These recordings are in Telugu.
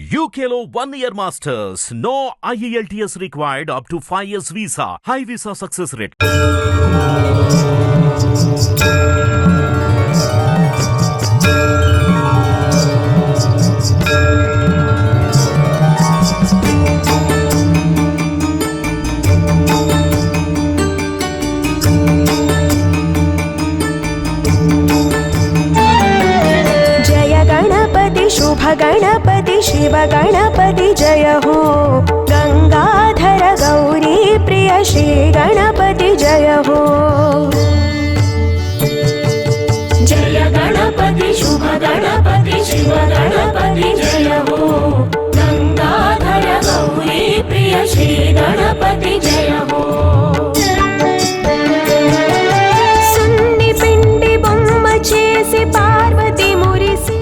UKLO 1 year masters. No IELTS required up to 5 years visa. High visa success rate. शुभ गणपति शिव गणपति जय हो गंगाधर गौरी प्रिय श्री गणपति जय हो जय गणपति शुभ गणपति शिव गणपति जय हो गंगाधर गौरी प्रिय श्री गणपति जय हो सुन्नि पिंडी बोम्म चेसी पार्वती मुरिसी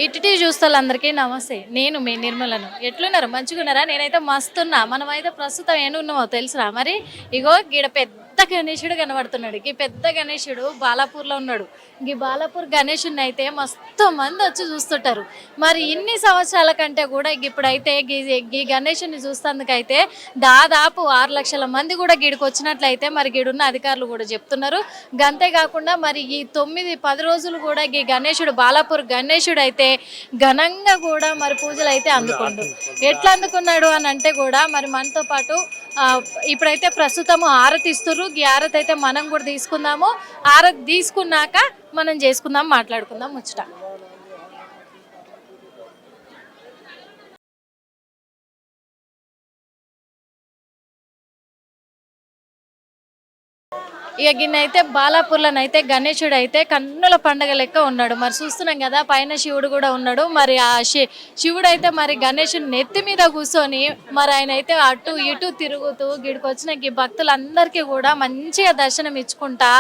ఇటు చూస్తాలందరికీ నమస్తే. నేను మీ నిర్మలను. ఎట్లున్నారు? మంచిగున్నారా? నేనైతే మస్తున్నా. మనమైతే ప్రస్తుతం ఏనున్నామో తెలుసురా మరి? ఇగో గీడ పెద్ద గణేశుడు కనబడుతున్నాడు. ఈ పెద్ద గణేశుడు బాలాపూర్లో ఉన్నాడు. ఈ బాలాపూర్ గణేశుడిని అయితే మస్తు మంది వచ్చి చూస్తుంటారు. మరి ఇన్ని సంవత్సరాల కంటే కూడా ఇప్పుడైతే ఈ గణేశుడిని చూస్తేందుకైతే దాదాపు 6 లక్షల మంది కూడా గీడికి వచ్చినట్లయితే మరి గీడున్న అధికారులు కూడా చెప్తున్నారు. అంతేకాకుండా మరి ఈ 9-10 రోజులు కూడా ఈ గణేశుడు బాలాపూర్ గణేశుడు అయితే ఘనంగా కూడా మరి పూజలు అయితే అందుకుండు. ఎట్లా అందుకున్నాడు అని అంటే కూడా మరి మనతో పాటు ఇప్పుడైతే ప్రస్తుతము ఆరతి ఇస్తున్నారు. ఈ ఆరతి అయితే మనం కూడా తీసుకుందాము. ఆరతి తీసుకున్నాక మనం చేసుకుందాం, మాట్లాడుకుందాం ముచ్చట. ఇక గిన్నె అయితే బాలాపూర్లోనైతే గణేశుడు అయితే కన్నుల పండగ లెక్క ఉన్నాడు. మరి చూస్తున్నాం కదా, పైన శివుడు కూడా ఉన్నాడు. మరి ఆ శివుడు అయితే మరి గణేశుని నెత్తి మీద కూర్చొని మరి ఆయన అయితే అటు ఇటు తిరుగుతూ గిడికి వచ్చిన ఈ భక్తులందరికీ కూడా మంచిగా దర్శనం ఇచ్చుకుంటా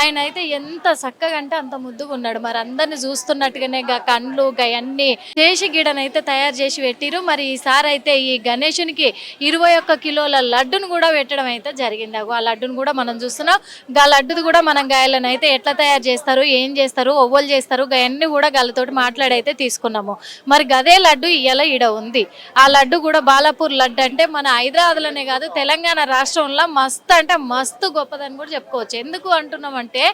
ఆయన అయితే ఎంత చక్కగా అంటే అంత ముద్దుగా ఉన్నాడు. మరి అందరిని చూస్తున్నట్టుగానే కండ్లు గయన్ని చేసి గిడనైతే తయారు చేసి పెట్టిరు. మరి ఈసారి అయితే ఈ గణేశునికి 21 కిలోల లడ్డును కూడా పెట్టడం అయితే జరిగింది. ఆ లడ్డును కూడా మనం చూస్తున్నాం. గా లడ్డుది కూడా మనం గాయలను అయితే ఎట్లా తయారు చేస్తారు, ఏం చేస్తారు, ఒవ్వలు చేస్తారు, గాయన్ని కూడా గాలతోటి మాట్లాడైతే తీసుకున్నాము. మరి గదే లడ్డు ఇయ్యాల ఈడ ఉంది. ఆ లడ్డు కూడా బాలాపూర్ లడ్డు అంటే మన హైదరాబాద్లోనే కాదు తెలంగాణ రాష్ట్రంలో మస్తు అంటే మస్తు గొప్పదని కూడా చెప్పుకోవచ్చు. ఎందుకు అంటున్నామంటే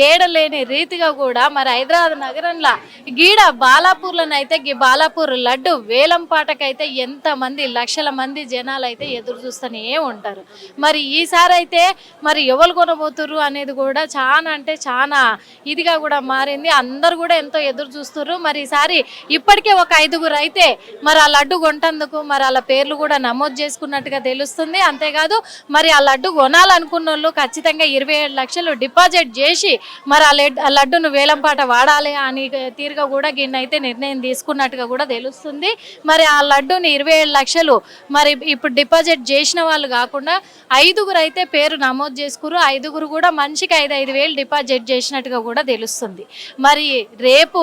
ఏడలేని రీతిగా కూడా మరి హైదరాబాద్ నగరంలో గీడ బాలాపూర్లోనైతే ఈ బాలాపూర్ లడ్డు వేలం పాటకైతే ఎంతమంది లక్షల మంది జనాలు అయితే ఎదురు చూస్తూనే ఉంటారు. మరి ఈసారి అయితే మరి ఎవరు కొనబోతున్నారు అనేది కూడా చాలా అంటే చాలా ఇదిగా కూడా మారింది. అందరు కూడా ఎంతో ఎదురు చూస్తున్నారు. మరి ఈసారి ఇప్పటికే ఒక 5గురు అయితే మరి ఆ లడ్డు కొంటందుకు మరి వాళ్ళ పేర్లు కూడా నమోదు చేసుకున్నట్టుగా తెలుస్తుంది. అంతేకాదు మరి ఆ లడ్డు కొనాలనుకున్న వాళ్ళు ఖచ్చితంగా 27 లక్షలు డిపాజిట్ చేసి మరి ఆ లడ్డును వేలంపాట వాడాలి అని తీరుగా కూడా గిన్నైతే నిర్ణయం తీసుకున్నట్టుగా కూడా తెలుస్తుంది. మరి ఆ లడ్డుని 27 లక్షలు మరి ఇప్పుడు డిపాజిట్ చేసిన వాళ్ళు కాకుండా 5గురు అయితే పేరు నమోదు చేసుకురు. 5గురు కూడా మనిషికి 5-5 వేలు డిపాజిట్ చేసినట్టుగా కూడా తెలుస్తుంది. మరి రేపు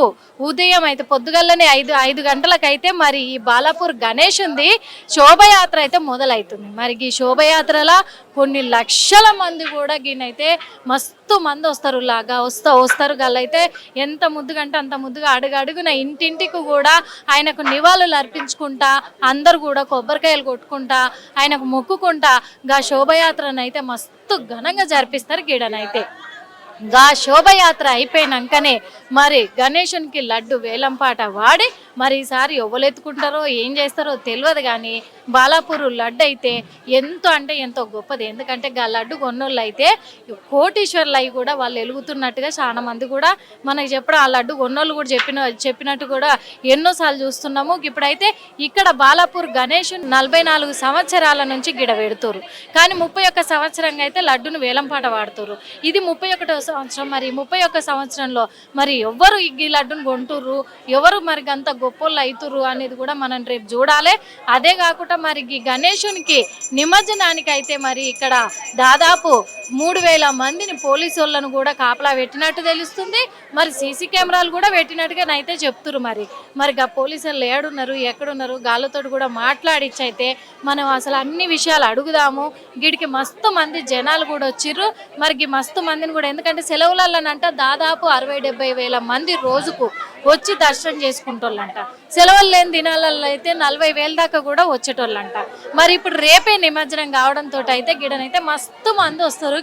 ఉదయం అయితే పొద్దుగల్లనే 5 గంటలకైతే మరి ఈ బాలాపూర్ గణేష్ ఉంది శోభయాత్ర అయితే మొదలవుతుంది. మరి ఈ శోభయాత్రలో కొన్ని లక్షల మంది కూడా గిన్నైతే మస్తు మంది వస్తారు. లాగా వస్తారు గల్లైతే ఎంత ముద్దుగా అంటే అంత ముద్దుగా అడుగున ఇంటింటికి కూడా ఆయనకు నివాళులు అర్పించుకుంటా అందరు కూడా కొబ్బరికాయలు కొట్టుకుంటా ఆయనకు మొక్కుకుంటా గా శోభయాత్రనైతే మస్తు ఘనంగా జరిపిస్తారు గీడనైతే. గా శోభయాత్ర అయిపోయినాకనే మరి గణేశునికి లడ్డు వేలంపాట వాడి మరి ఈసారి ఎవరు ఎత్తుకుంటారో ఏం చేస్తారో తెలియదు. కానీ బాలాపూర్ లడ్డు అయితే ఎంతో అంటే ఎంతో గొప్పది. ఎందుకంటే గా లడ్డు కొన్నోళ్ళు అయితే కోటీశ్వర్లు అయి కూడా వాళ్ళు వెలుగుతున్నట్టుగా చాలా మంది కూడా మనకి చెప్పడం ఆ లడ్డు కొన్నోళ్ళు కూడా చెప్పినట్టు కూడా ఎన్నోసార్లు చూస్తున్నాము. ఇప్పుడైతే ఇక్కడ బాలాపూర్ గణేష్ 44 సంవత్సరాల నుంచి గిడ పెడుతురు. కానీ 31 సంవత్సరంగా అయితే లడ్డును వేలంపాట వాడుతురు. ఇది 31వ సంవత్సరం. మరి 31 సంవత్సరంలో మరి ఎవరు ఈ లడ్డును కొంటుర్రు, ఎవరు మరి అంత గొప్పోళ్ళు అవుతుర్రు అనేది కూడా మనం రేపు చూడాలి. అదే కాకుండా మరి ఈ గణేశునికి నిమజ్జనానికి అయితే మరి ఇక్కడ దాదాపు 3000 మందిని పోలీసు వాళ్ళను కూడా కాపలా పెట్టినట్టు తెలుస్తుంది. మరి సీసీ కెమెరాలు కూడా పెట్టినట్టుగా అయితే చెప్తున్నారు. మరి ఆ పోలీసు వాళ్ళు ఏడున్నారు ఎక్కడున్నారు గాళ్ళతో కూడా మాట్లాడిచ్చైతే మనం అసలు అన్ని విషయాలు అడుగుదాము. గిడికి మస్తు మంది జనాలు కూడా వచ్చిర్రు. మరి మస్తు మందిని కూడా ఎందుకంటే సెలవులనంట దాదాపు 60-70 వేల మంది రోజుకు వచ్చి దర్శనం చేసుకుంటోళ్ళంట. సెలవులు లేని దినాలలో అయితే 40,000 దాకా కూడా వచ్చేటోళ్ళంట. మరి ఇప్పుడు రేపే నిమజ్జనం కావడంతో అయితే గిడనైతే మస్తు మంది వస్తారు.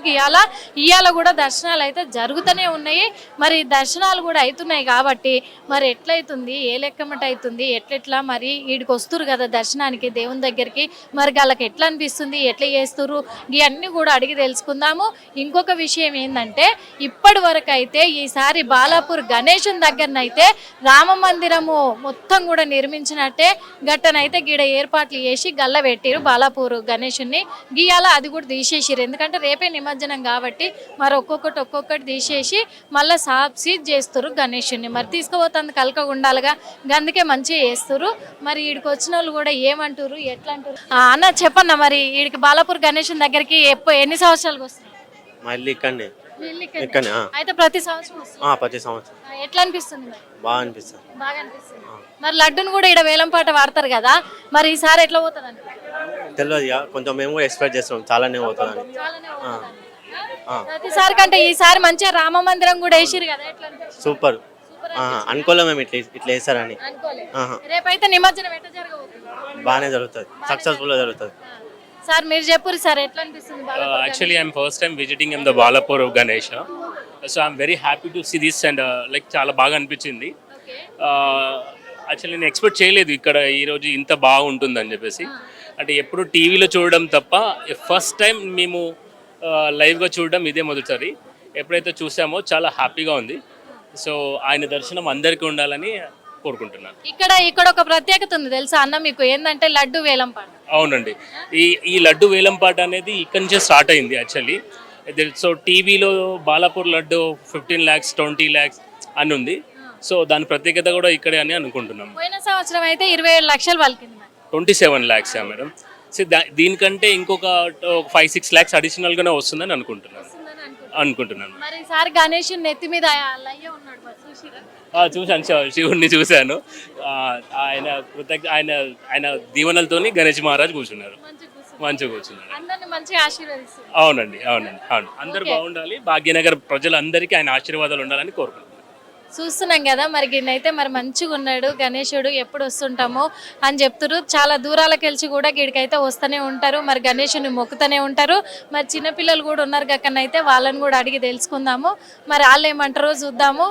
ఇవాళ కూడా దర్శనాలు అయితే జరుగుతూనే ఉన్నాయి. మరి దర్శనాలు కూడా అవుతున్నాయి కాబట్టి మరి ఎట్లయితుంది, ఏ లెక్కమట అవుతుంది, ఎట్లెట్లా మరి వీడికి వస్తురు కదా దర్శనానికి దేవుని దగ్గరికి, మరి వాళ్ళకి ఎట్లా అనిపిస్తుంది, ఎట్లా చేస్తురు, ఇవన్నీ కూడా అడిగి తెలుసుకుందాము. ఇంకొక విషయం ఏంటంటే ఇప్పటి వరకు అయితే ఈసారి బాలాపూర్ గణేశుని దగ్గరనైతే రామ మందిరము మొత్తం కూడా నిర్మించినట్టే గట్టనైతే గిడ ఏర్పాట్లు చేసి గల్ల పెట్టిరు బాలాపూర్ గణేశుని. గీయాల అది కూడా తీసేసిరు, ఎందుకంటే రేపే నిమజ్జనం కాబట్టి మరి ఒక్కొక్కటి తీసేసి మళ్ళీ సాఫ్ సీజ్ చేస్తారు గణేశుని. మరి తీసుకుపోతుంది కలక ఉండాలిగా, అందుకే మంచిగా చేస్తారు. మరి వీడికి వచ్చిన వాళ్ళు కూడా ఏమంటారు, ఎట్లా అంటారు అన్న చెప్పన్న. మరి వీడికి బాలాపూర్ గణేశుని దగ్గరికి ఎన్ని సంవత్సరాలకు వస్తారు? మళ్ళీ ఇక్కడనే అయితే ప్రతి సంవత్సరం ప్రతి సంవత్సరం. ఎట్లా అనిపిస్తుంది? బాగా అనిపిస్తుంది. బాగా అనిపిస్తుంది. మరి లడ్డును కూడా ఇక్కడ వేలం పాట వాడతారు కదా, మరి ఈసారి ఎట్లా పోతుందని తెలియదు ఇక, కొంచెం మేము కూడా ఎక్స్పెక్ట్ చేస్తాం చాలానే పోతుందని. ప్రతిసారి కంటే ఈసారి మంచిగా రామ మందిరం కూడా వేసిరు కదా, ఎట్లా అనిపిస్తుంది? సూపర్. అనుకోలే మేము ఇట్లా వేస్తారని. రేపైతే నిమజ్జనం ఎట్లా జరగబోతుంది? బాగానే జరుగుతుంది, సక్సెస్ఫుల్ గా జరుగుతుంది. సార్ మీరు చెప్పు సార్, ఎట్లా అనిపిస్తుంది? Actually, I'm first time visiting in the Balapur of Ganesha, so I'm very happy to see this and like చాలా బాగా అనిపించింది. యాక్చువల్లీ నేను ఎక్స్పెక్ట్ చేయలేదు ఇక్కడ ఈరోజు ఇంత బాగుంటుందని చెప్పేసి. అంటే ఎప్పుడు టీవీలో చూడడం తప్ప ఫస్ట్ టైం మేము లైవ్గా చూడడం ఇదే మొదటిసారి. ఎప్పుడైతే చూసామో చాలా హ్యాపీగా ఉంది. సో ఆయన దర్శనం అందరికీ ఉండాలని కోరుకుంటున్నాను. ఇక్కడ ఒక ప్రత్యేకత ఉంది తెలుసా అన్న మీకు, ఏంటంటే లడ్డు వేలం పాట. అవునండి, ఈ లడ్డు వేలం పాట అనేది ఇక్కడ నుంచే స్టార్ట్ అయింది యాక్చువల్లీ. సో టీవీలో బాలాపూర్ లడ్డు 15 lakhs 20 lakhs అని ఉంది. సో దాని ప్రత్యేకత కూడా ఇక్కడే అని అనుకుంటున్నాం. పోయిన సంవత్సరం అయితే 27 లక్షలు పలికింది, 27 lakhs మేడం. సో దీనికంటే ఇంకొక 5-6 lakhs అడిషనల్గానే వస్తుందని అనుకుంటున్నాను. మరి ఈసారి గణేశుని నెత్తి మీద లయ్య ఉన్నాడు, చూశాను, శివుడిని చూశాను. ఆయన దీవెనలతోని గణేష్ మహారాజ్ కూర్చున్నారు, మంచిగా కూర్చున్నారు. అవునండి. అందరు బాగుండాలి, భాగ్యనగర్ ప్రజలందరికీ ఆయన ఆశీర్వాదాలు ఉండాలని కోరుకుంటున్నాను. చూస్తున్నాం కదా మరి గిన్నైతే మరి మంచిగా ఉన్నాడు గణేశుడు, ఎప్పుడు వస్తుంటామో అని చెప్తారు. చాలా దూరాలకు వెళ్ళి కూడా గిడికైతే వస్తూనే ఉంటారు, మరి గణేశుని మొక్కుతూనే ఉంటారు. మరి చిన్నపిల్లలు కూడా ఉన్నారు కక్కనైతే వాళ్ళని కూడా అడిగి తెలుసుకుందాము, మరి వాళ్ళు ఏమంటారో చూద్దాము.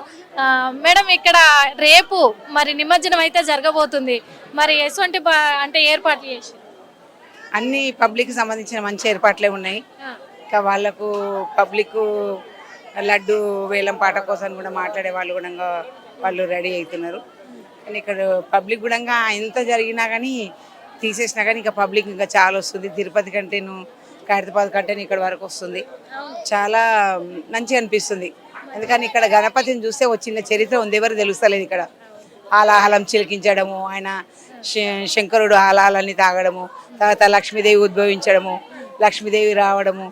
మేడం ఇక్కడ రేపు మరి నిమజ్జనం అయితే జరగబోతుంది, మరి ఎటువంటి అంటే ఏర్పాట్లు చేసి అన్ని పబ్లిక్ సంబంధించిన మంచి ఏర్పాట్లే ఉన్నాయి. ఇంకా వాళ్ళకు పబ్లిక్ లడ్డు వేలం పాట కోసం కూడా మాట్లాడే వాళ్ళు కూడా వాళ్ళు రెడీ అవుతున్నారు. కానీ ఇక్కడ పబ్లిక్ కూడా ఎంత జరిగినా కానీ తీసేసినా కానీ ఇంకా పబ్లిక్ ఇంకా చాలా వస్తుంది. తిరుపతి కంటేను ఖైరతాబాద్ కంటేను ఇక్కడ వరకు వస్తుంది. చాలా మంచిగా అనిపిస్తుంది. ఎందుకని ఇక్కడ గణపతిని చూస్తే వచ్చిన చరిత్ర ఉంది, ఎవరు తెలుస్తలేదు. ఇక్కడ ఆలాహలం చిలికించడము, ఆయన శంకరుడు ఆలాహాలన్నీ తాగడము, తర్వాత లక్ష్మీదేవి ఉద్భవించడము, లక్ష్మీదేవి రావడము,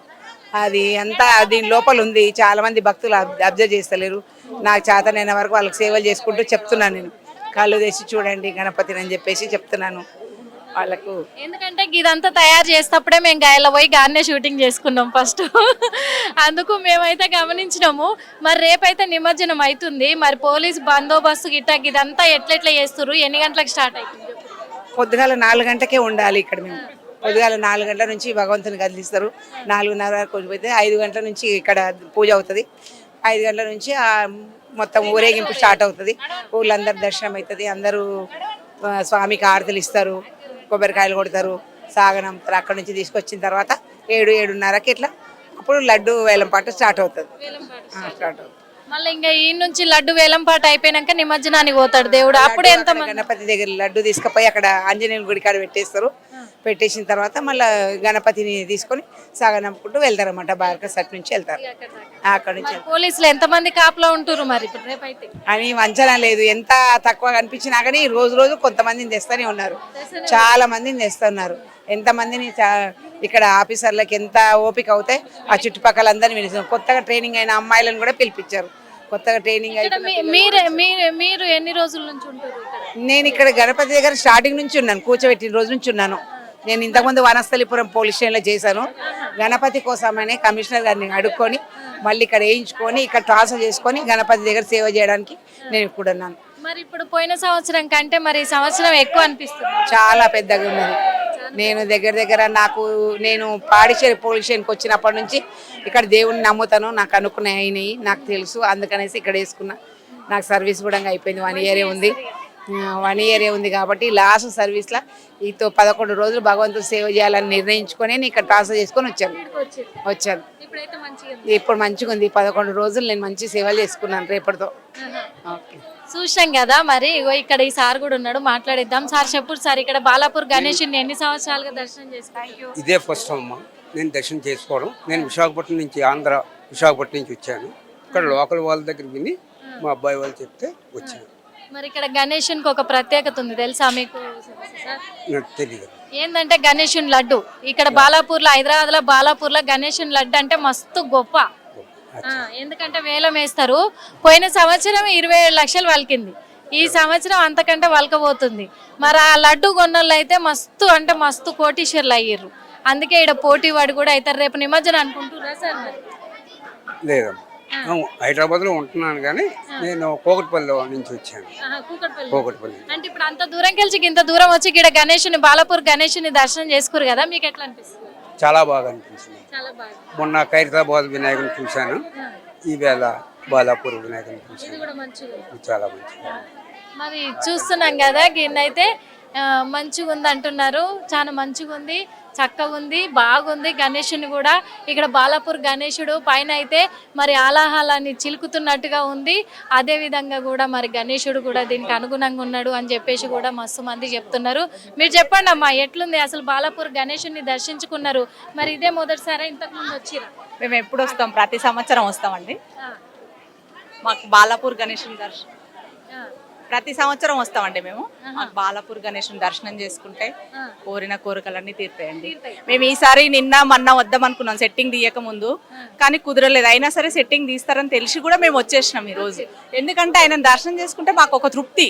అది అంతా దీని లోపల ఉంది. చాలామంది భక్తులు అబ్జర్వ్ చేస్తలేరు. నాకు చేతనైన వరకు వాళ్ళకి సేవలు చేసుకుంటూ చెప్తున్నాను. నేను కళ్ళు తెచ్చి చూడండి గణపతిని అని చెప్పేసి చెప్తున్నాను వాళ్ళకు. ఎందుకంటే ఇదంతా తయారు చేసేటప్పుడే మేము గాయలో పోయి గానే షూటింగ్ చేసుకున్నాం ఫస్ట్, అందుకు మేమైతే గమనించినాము. మరి రేపైతే నిమజ్జనం అవుతుంది, మరి పోలీస్ బందోబస్తు గిట్ట ఇదంతా ఎట్లెట్లా చేస్తారు, ఎన్ని గంటలకు స్టార్ట్ అవుతుంది? పొద్దుగాల 4 గంటలకే ఉండాలి ఇక్కడ. మేము పొద్దుగాల 4 గంటల నుంచి భగవంతుని కదిలిస్తారు. 4:30 వరకు కొంచెం 5 గంటల నుంచి ఇక్కడ పూజ అవుతుంది. 5 గంటల నుంచి మొత్తం ఊరేగింపు స్టార్ట్ అవుతుంది. ఊళ్ళందరూ దర్శనం అవుతుంది. అందరూ స్వామికి ఆరతులు ఇస్తారు, కొబ్బరికాయలు కొడతారు, సాగనంపుతారు. అక్కడ నుంచి తీసుకొచ్చిన తర్వాత 7-7:30కి ఇట్లా అప్పుడు లడ్డు వేలం పాట స్టార్ట్ అవుతుంది. మళ్ళీ ఇంకా ఈ నుంచి లడ్డు వేలం పాట అయిపోయినాక నిమజ్జనానికి పోతాడు దేవుడు. అప్పుడు ఎంత గణపతి దగ్గర లడ్డు తీసుకుపోయి అక్కడ ఆంజనేయుల గుడి కాడ పెట్టేస్తారు. పెట్టేసిన తర్వాత మళ్ళీ గణపతిని తీసుకొని సాగనంపుకుంటూ వెళ్తారు అన్నమాట. బార్కస్ అటు నుంచి వెళ్తారు. అక్కడ నుంచి పోలీసులు ఎంతమంది కాపులో ఉంటారు మరి రేపైతే అని అంచనా లేదు. ఎంత తక్కువ కనిపించినా కానీ రోజు కొంతమందిని తెస్తూనే ఉన్నారు, చాలా మందిని తెస్తున్నారు. ఎంతమందిని ఇక్కడ ఆఫీసర్లకు ఎంత ఓపిక అవుతాయి ఆ చుట్టుపక్కల అందరినీ పిలుస్తారు. కొత్తగా ట్రైనింగ్ అయిన అమ్మాయిలను కూడా పిలిపించారు. కొత్తగా ట్రైనింగ్ మీరు ఎన్ని రోజుల నుంచి ఉంటారు? నేను ఇక్కడ గణపతి దగ్గర స్టార్టింగ్ నుంచి ఉన్నాను, కూర్చోబెట్టిన రోజు నుంచి ఉన్నాను. నేను ఇంతకుముందు వనస్థలిపురం పోలీస్ స్టేషన్లో చేశాను. గణపతి కోసమనే కమిషనర్ గారిని అడుక్కొని మళ్ళీ ఇక్కడ వేయించుకొని ఇక్కడ ట్రాన్స్ఫర్ చేసుకొని గణపతి దగ్గర సేవ చేయడానికి నేను ఇక్కడ ఉన్నాను. మరి ఇప్పుడు పోయిన సంవత్సరం కంటే మరి ఈ సంవత్సరం ఎక్కువ అనిపిస్తుంది. చాలా పెద్దగా ఉన్నది. నేను దగ్గర నేను పాడిచేరి పోలీస్ స్టేషన్కి వచ్చినప్పటి నుంచి ఇక్కడ దేవుడిని నమ్ముతాను. నాకు అనుకునే అయినాయి, నాకు తెలుసు. అందుకనేసి ఇక్కడ వేసుకున్నా. నాకు సర్వీస్ కూడా అయిపోయింది. 1 ఇయరే ఉంది. 1 ఇయరే ఉంది కాబట్టి లాస్ట్ సర్వీస్లో ఈతో 11 రోజులు భగవంతుడు సేవ చేయాలని నిర్ణయించుకొని నేను ఇక్కడ ట్రాన్స్ఫర్ చేసుకొని వచ్చాను. ఇప్పుడు మంచిగా ఉంది. 11 రోజులు నేను మంచి సేవలు చేసుకున్నాను రేపటితో. ఓకే, చూసాం కదా. మరి ఇగో ఇక్కడ ఈ సార్ కూడా ఉన్నాడు, మాట్లాడిద్దాం. సార్ చెప్పుడు సార్, ఇక్కడ బాలాపూర్ గణేషుని ఎన్ని సంవత్సరాలుగా దర్శనం చేసుకున్నారు? ఇదే ఫస్ట్ అమ్మ నేను దర్శనం చేసుకోవడం. నేను విశాఖపట్నం నుంచి విశాఖపట్నం నుంచి వచ్చాను. ఇక్కడ లోకల్ వాళ్ళ దగ్గర విని మా అబ్బాయి వాళ్ళు చెప్తే వచ్చాను. మరి ఇక్కడ గణేషునికి ఒక ప్రత్యేకత ఉంది, తెలుసా మీకు? నాకు తెలియదు. ఏంటంటే గణేషుని లడ్డు ఇక్కడ బాలాపూర్లో, హైదరాబాద్లో బాలాపూర్లో గణేషుని లడ్డు అంటే మస్తు గొప్ప. ఎందుకంటే వేలం వేస్తారు. పోయిన సంవత్సరం 27 లక్షలు వలికింది. ఈ సంవత్సరం అంతకంటే వలకబోతుంది. మరి ఆ లడ్డు కొన్నోళ్ళు అయితే మస్తు అంటే మస్తు కోటీశ్వర్లు అయ్యారు. అందుకే ఇక్కడ పోటీ వాడు కూడా అవుతారు. రేపు నిమజ్జనం అనుకుంటున్నారా సార్? మరి లేదమ్మా, హైదరాబాద్ లో ఉంటున్నాను కానీ నేను కూకట్పల్లి నుంచి వచ్చాను. కూకట్పల్లి అంటే ఇప్పుడు అంత దూరంకి వెళ్ళి ఇంత దూరం వచ్చి ఇక్కడ గణేషుని బాలాపూర్ గణేషుని దర్శనం చేసుకోరు కదా, మీకు ఎట్లా అనిపిస్తుంది? చాలా బాగా అనిపించింది. చాలా బాగా. మొన్న ఖైరతాబాద్ వినాయకుని చూశాను, ఈవేళ బాలాపూర్ వినాయకుని ఇది చూశాను. కూడా మంచిగా. చాలా మంచిగా. మరి చూస్తున్నాం కదా, గిన్నైతే మంచిగా ఉంది అంటున్నారు. చాలా మంచిగా ఉంది, చక్కగా ఉంది, బాగుంది. గణేషుని కూడా ఇక్కడ బాలాపూర్ గణేశుడు పైన అయితే మరి ఆలాహలాన్ని చిలుకుతున్నట్టుగా ఉంది. అదే విధంగా కూడా మరి గణేశుడు కూడా దీనికి అనుగుణంగా ఉన్నాడు అని చెప్పేసి కూడా మస్తు మంది చెప్తున్నారు. మీరు చెప్పండి అమ్మా, ఎట్లుంది అసలు? బాలాపూర్ గణేశుని దర్శించుకున్నారు, మరి ఇదే మొదటిసారి ఇంతకు ముందు వచ్చిరా? మేము ఎప్పుడు వస్తాం, ప్రతి సంవత్సరం వస్తామండి. మాకు బాలాపూర్ గణేశుని దర్శనం ప్రతి సంవత్సరం వస్తామండి. మేము మాకు బాలాపూర్ గణేశుని దర్శనం చేసుకుంటే కోరిన కోరికలన్నీ తీరుతాయండి. మేము ఈసారి నిన్న మొన్న వద్దాం అనుకున్నాం సెట్టింగ్ తీయక ముందు, కానీ కుదరలేదు. అయినా సరే సెట్టింగ్ తీస్తారని తెలిసి కూడా మేము వచ్చేసినాం ఈరోజు. ఎందుకంటే ఆయన దర్శనం చేసుకుంటే మాకు ఒక తృప్తి.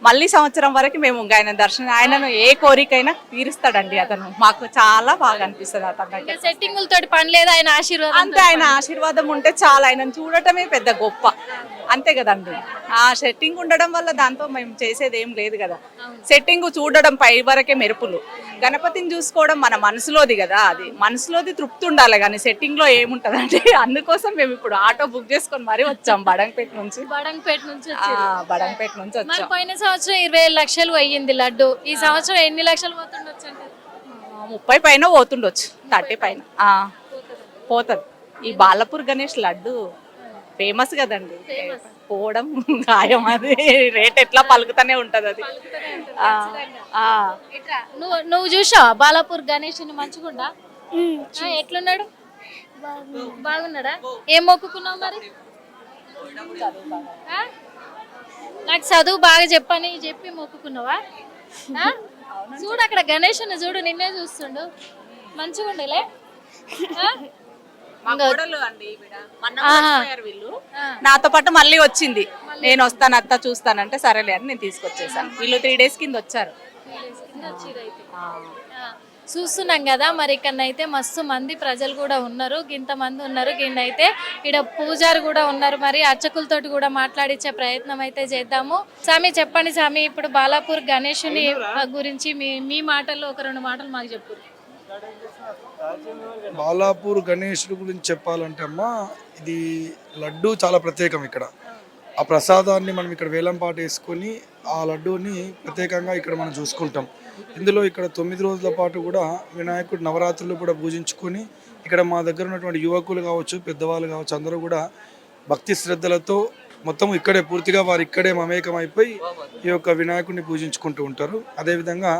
మళ్ళీ సంవత్సరం వరకు మేము ఆయన దర్శనం, ఆయనను ఏ కోరికైనా తీరుస్తాడండి అతను. మాకు చాలా బాగా అనిపిస్తుంది అతను. సెట్టింగులతో పని లేదు, ఆయన ఆశీర్వాదం అంతే. ఆయన ఆశీర్వాదం ఉంటే చాలా, ఆయనను చూడటమే పెద్ద గొప్ప. అంతే కదండి. ఆ సెట్టింగ్ ఉండడం వల్ల దాంతో మేము చేసేది ఏం లేదు కదా. సెట్టింగ్ చూడడం పై వరకే మెరుపులు. గణపతిని చూసుకోవడం మన మనసులోది కదా, అది మనసులోది తృప్తి ఉండాలి కానీ సెట్టింగ్ లో ఏముంటదండి. అందుకోసం మేము ఇప్పుడు ఆటో బుక్ చేసుకొని మరీ వచ్చాం బడంగపేట నుంచి. బడంగపేట నుంచి వచ్చాం. పోయిన సంవత్సరం 27 లక్షలు అయ్యింది లడ్డు. ఈ సంవత్సరం ఎన్ని లక్షలు పోతుండొచ్చు అంటే? 30 పైన పోతుండొచ్చు, 30 పైన పోతుంది. ఈ బాలాపూర్ గణేష్ లడ్డు ఫేమస్ కదండి. పోవడం ఖాయం, అది రేట్ ఎట్లా పలుకుతానే ఉంటది అది. నువ్వు చూసావా బాలాపూర్ గణేషుని? మంచిగుండా? ఎట్లున్నాడు? బాగున్నాడా? ఏం మొక్కుకున్నావు మరి? నాకు చదువు బాగా చెప్పి మొక్కుకున్నావా? చూడు అక్కడ గణేషుని చూడు, నిన్నే చూస్తుండు. మంచిగా ఉండలే? నాతో పాటు మళ్ళీ వచ్చింది. నేను వస్తాను అత్త చూస్తానంటే సరేలే అని నేను తీసుకొచ్చేసాను. వీళ్ళు 3 days కింద వచ్చారు. చూస్తున్నాం కదా, మరి ఇక్కడనైతే మస్తు మంది ప్రజలు కూడా ఉన్నారు. ఇంతమంది ఉన్నారు. గిన్నైతే ఇక్కడ పూజారి కూడా ఉన్నారు. మరి అర్చకులతోటి కూడా మాట్లాడించే ప్రయత్నం అయితే చేద్దాము. స్వామి చెప్పండి స్వామి, ఇప్పుడు బాలాపూర్ గణేషుని గురించి మీ మాటల్లో ఒక 2 మాటలు మాకు చెప్పు. బాలాపూర్ గణేశుడి గురించి చెప్పాలంటే అమ్మా, ఇది లడ్డు చాలా ప్రత్యేకం. ఇక్కడ ఆ ప్రసాదాన్ని మనం ఇక్కడ వేలంపాట వేసుకొని ఆ లడ్డూని ప్రత్యేకంగా ఇక్కడ మనం చూసుకుంటాం. ఇందులో ఇక్కడ 9 రోజుల పాటు కూడా వినాయకుడు నవరాత్రులు కూడా పూజించుకొని ఇక్కడ మా దగ్గర ఉన్నటువంటి యువకులు కావచ్చు, పెద్దవాళ్ళు కావచ్చు, అందరూ కూడా భక్తి శ్రద్ధలతో మొత్తం ఇక్కడే పూర్తిగా వారు ఇక్కడే మమేకం అయిపోయి ఈ యొక్క వినాయకుడిని పూజించుకుంటూ ఉంటారు. అదేవిధంగా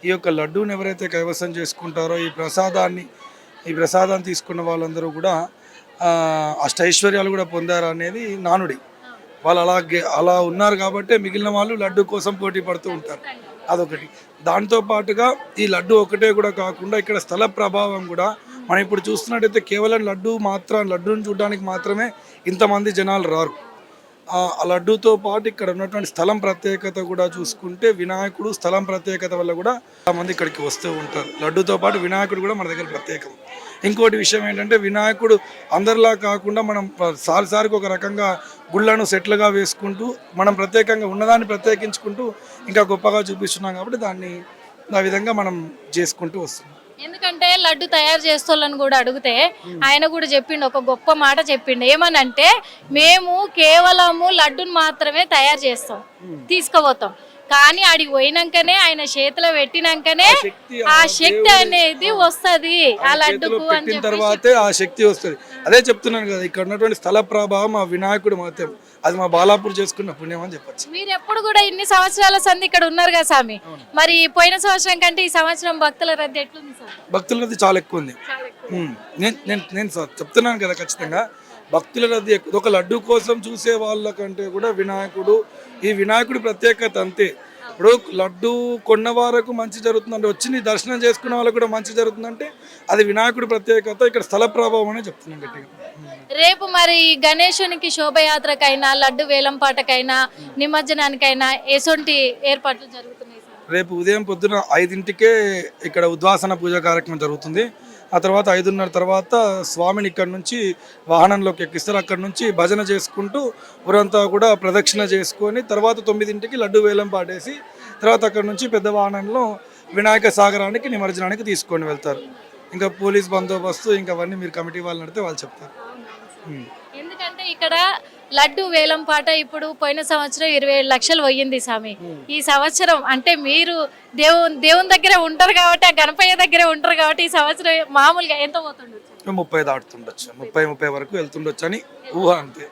ఈ యొక్క లడ్డూని ఎవరైతే కైవసం చేసుకుంటారో ఈ ప్రసాదాన్ని తీసుకున్న వాళ్ళందరూ కూడా అష్టైశ్వర్యాలు కూడా పొందారు అనేది నానుడి. వాళ్ళు అలా ఉన్నారు కాబట్టి మిగిలిన వాళ్ళు లడ్డు కోసం పోటీ పడుతూ ఉంటారు. అదొకటి. దాంతో పాటుగా ఈ లడ్డు ఒకటే కూడా కాకుండా ఇక్కడ స్థల ప్రభావం కూడా మనం ఇప్పుడు చూస్తున్నట్టయితే కేవలం లడ్డూని చూడడానికి మాత్రమే ఇంతమంది జనాలు రారు. ఆ లడ్డూతో పాటు ఇక్కడ ఉన్నటువంటి స్థలం ప్రత్యేకత కూడా చూసుకుంటే వినాయకుడు స్థలం ప్రత్యేకత వల్ల కూడా చాలా మంది ఇక్కడికి వస్తూ ఉంటారు. లడ్డూతో పాటు వినాయకుడు కూడా మన దగ్గర ప్రత్యేకం. ఇంకోటి విషయం ఏంటంటే వినాయకుడు అందరిలా కాకుండా మనం సారికి ఒక రకంగా గుళ్ళను సెట్లుగా వేసుకుంటూ మనం ప్రత్యేకంగా ఉన్నదాన్ని ప్రత్యేకించుకుంటూ ఇంకా గొప్పగా చూపిస్తున్నాం కాబట్టి దాన్ని ఆ విధంగా మనం చేసుకుంటూ వస్తున్నాం. ఎందుకంటే లడ్డు తయారు చేస్తోళ్ళని కూడా అడిగితే ఆయన కూడా చెప్పిండు, ఒక గొప్ప మాట చెప్పిండు. ఏమనంటే మేము కేవలము లడ్డును మాత్రమే తయారు చేస్తాం, తీసుకుపోతాం. కానీ ఆడికి పోయినాకనే ఆయన చేతిలో పెట్టినాకనే ఆ శక్తి అనేది వస్తది ఆ లడ్డుకు అని పెట్టిన తర్వాతే ఆ శక్తి వస్తుంది. అదే చెప్తున్నాను కదా, ఇక్కడ ఉన్నటువంటి స్థల ప్రభావం ఆ వినాయకుడు మాత్రం, అది మా బాలాపూర్ చేసుకున్న పుణ్యం అని చెప్పచ్చు. మీరు ఎప్పుడు కూడా ఇన్ని సంవత్సరాల సంది ఇక్కడ ఉన్నారు కదా స్వామి, మరి పోయిన సంవత్సరం కంటే ఈ సంవత్సరం భక్తుల రద్దీ ఎట్లుంది సార్? భక్తుల రద్దీ చాలా ఎక్కువ ఉంది. నేను చెప్తున్నాను కదా, ఖచ్చితంగా భక్తుల రద్దీ ఎక్కువ. ఒక లడ్డు కోసం చూసే వాళ్ళకంటే కూడా ఈ వినాయకుడి ప్రత్యేకత అంతే. ఇప్పుడు లడ్డు కొన్న వారికి మంచి జరుగుతుందంటే, వచ్చి దర్శనం చేసుకున్న వాళ్ళకి కూడా మంచి జరుగుతుందంటే అది వినాయకుడి ప్రత్యేకత. ఇక్కడ స్థల ప్రభావం అనే చెప్తున్నాను గట్టిగా. రేపు మరి గణేశునికి శోభయాత్రకైనా లడ్డు వేలంపాటకైనా నిమజ్జనానికైనా ఎసొంటి ఏర్పాట్లు జరుగుతున్నాయి సార్? రేపు ఉదయం పొద్దున 5ంటికే ఇక్కడ ఉద్వాసన పూజ కార్యక్రమం జరుగుతుంది. ఆ తర్వాత 5:30 తర్వాత స్వామిని ఇక్కడ నుంచి వాహనంలోకి ఎక్కిస్తారు. అక్కడ నుంచి భజన చేసుకుంటూ ఊరంతా కూడా ప్రదక్షిణ చేసుకొని తర్వాత 9ంటికి లడ్డు వేలం పాటేసి తర్వాత అక్కడ నుంచి పెద్ద వాహనంలో వినాయక సాగరానికి నిమజ్జనానికి తీసుకొని వెళ్తారు. ఇంకా పోలీస్ బందోబస్తు ఇంకా అవన్నీ మీరు కమిటీ వాళ్ళు నడితే వాళ్ళు చెప్తారు. ఎందుకంటే ఇక్కడ లడ్డు వేలం పాట ఇప్పుడు పోయిన సంవత్సరం 27 లక్షలు పోయింది స్వామి. ఈ సంవత్సరం అంటే మీరు దేవుని దగ్గర ఉంటారు కాబట్టి, ఆ గణపయ్య దగ్గర ఉంటారు కాబట్టి ఈ సంవత్సరం మామూలుగా ఎంత పోతుండొచ్చు? 30 దాటుతుండొచ్చు, 30 వరకు వెళ్తుండొచ్చు అని ఊహ అంతే.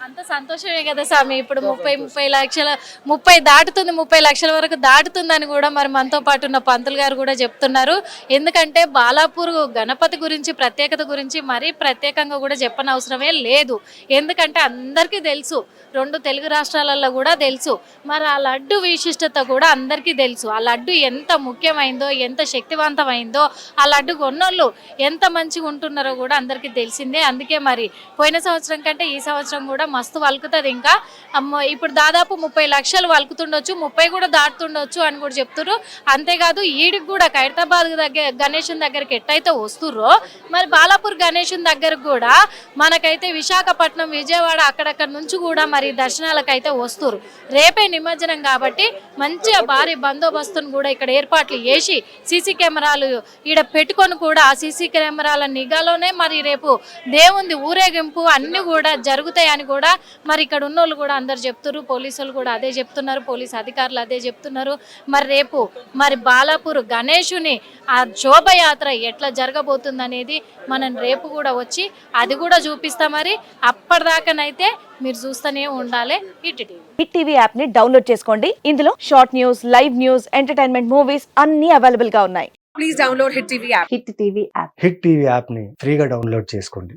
అంత సంతోషమే కదా స్వామి. ఇప్పుడు 30 లక్షల 30 లక్షల వరకు దాటుతుందని కూడా మరి మనతో పాటు ఉన్న పంతులు గారు కూడా చెప్తున్నారు. ఎందుకంటే బాలాపూర్ గణపతి గురించి ప్రత్యేకత గురించి మరీ ప్రత్యేకంగా కూడా చెప్పనవసరమే లేదు. ఎందుకంటే అందరికీ తెలుసు, 2 తెలుగు రాష్ట్రాలలో కూడా తెలుసు. మరి ఆ లడ్డు విశిష్టత కూడా అందరికీ తెలుసు. ఆ లడ్డు ఎంత ముఖ్యమైందో, ఎంత శక్తివంతమైందో, ఆ లడ్డు కొన్నోళ్ళు ఎంత మంచిగా ఉంటున్నారో కూడా అందరికీ తెలిసిందే. అందుకే మరి పోయిన సంవత్సరం కంటే ఈ సంవత్సరం కూడా మస్తు వలుకుతుంది. ఇంకా ఇప్పుడు దాదాపు 30 లక్షలు వలుకుతుండొచ్చు, 30 కూడా దాటుతుండొచ్చు అని కూడా చెప్తున్నారు. అంతేకాదు ఈడికి కూడా ఖైరతాబాద్ దగ్గర గణేశుని దగ్గరికి ఎట్టయితే వస్తుర్రో మరి బాలాపూర్ గణేశుని దగ్గరకు కూడా మనకైతే విశాఖపట్నం, విజయవాడ అక్కడక్కడ నుంచి కూడా మరి దర్శనాలకైతే వస్తురు. రేపే నిమజ్జనం కాబట్టి మంచిగా భారీ బందోబస్తును కూడా ఇక్కడ ఏర్పాట్లు చేసి సీసీ కెమెరాలు ఈడ పెట్టుకొని కూడా ఆ సీసీ కెమెరాల నిఘాలోనే మరి రేపు దేవుంది ఊరేగింపు అన్ని కూడా జరుగుతాయని కూడా మరి ఇక్కడ ఉన్నోళ్ళు కూడా అందరు చెప్తున్నారు. పోలీసులు కూడా అదే చెప్తున్నారు, పోలీస్ అధికారులు అదే చెప్తున్నారు. మరి రేపు మరి బాలాపూర్ గణేశుని ఆ శోభయాత్ర ఎట్లా జరగబోతుంది అనేది మనం రేపు కూడా వచ్చి అది కూడా చూపిస్తాం. మరి అప్పటిదాకానైతే మీరు చూస్తూనే ఉండాలి హిట్ టీవీ యాప్ ని డౌన్లోడ్ చేసుకోండి. ఇందులో short news, live news, entertainment movies అన్ని అవైలబుల్ గా ఉన్నాయి. Please download hit TV app. Hit TV app. Hit TV app ని ఫ్రీగా డౌన్లోడ్ చేసుకోండి.